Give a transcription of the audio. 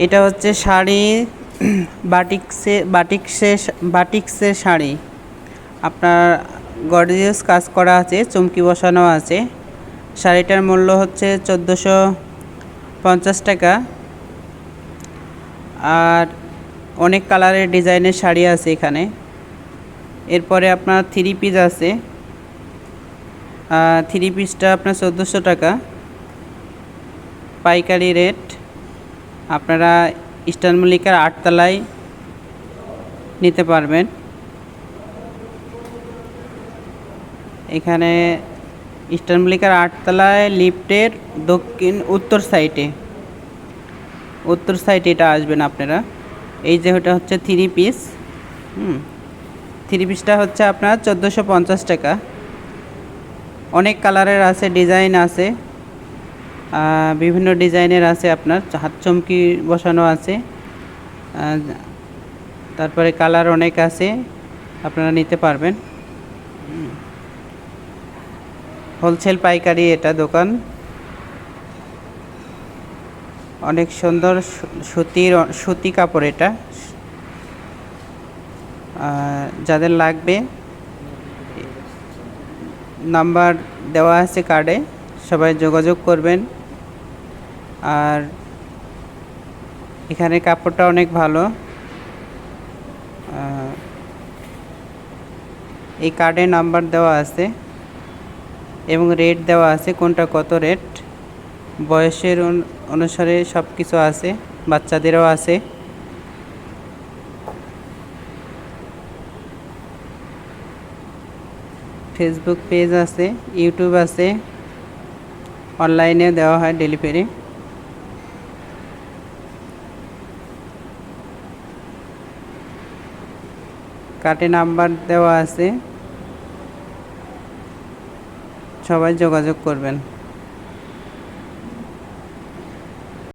এটা হচ্ছে শাড়ি, বাটিক্সের শাড়ি। আপনার গর্জিয়াস কাজ করা আছে, চুমকি বসানো আছে। শাড়িটার মূল্য হচ্ছে 1450 টাকা। আর অনেক কালারের ডিজাইনের শাড়ি আছে এখানে। এরপরে আপনার 3 পিস আছে। 3 পিসটা আপনার 1400 টাকা পাইকারি রেট। আপনারা ইস্টার্ন মল্লিকার 8 তলায় নিতে পারবেন। এখানে ইস্টার্ন মল্লিকার 8 তলায় লিফটের উত্তর সাইডে এটা আসবেন আপনারা। এই যে ওটা হচ্ছে 3 পিস। 3 পিসটা হচ্ছে আপনার 1450 টাকা। অনেক কালারের আছে, ডিজাইন আছে, বিভিন্ন ডিজাইনের আছে। আপনার হাত চমকি বসানো আছে, তারপরে কালার অনেক আছে, আপনারা নিতে পারবেন। হোলসেল পাইকারি এটা দোকান। অনেক সুন্দর সুতি কাপড় এটা। যাদের লাগবে নাম্বার দেওয়া আছে কার্ডে, সবাই যোগাযোগ করবেন। আর এখানে কাপড়টা অনেক ভালো। এই কার্ডে নাম্বার দেওয়া আছে এবং রেট দেওয়া আছে, কোনটা কত রেট। বয়সের অনুসারে সব কিছু আছে, বাচ্চাদেরও আছে। ফেসবুক পেজ আছে, ইউটিউব আছে, অনলাইনে দেওয়া হয় ডেলিভারি। কার্ডে নাম্বার দেওয়া আছে, সবাই যোগাযোগ করবেন।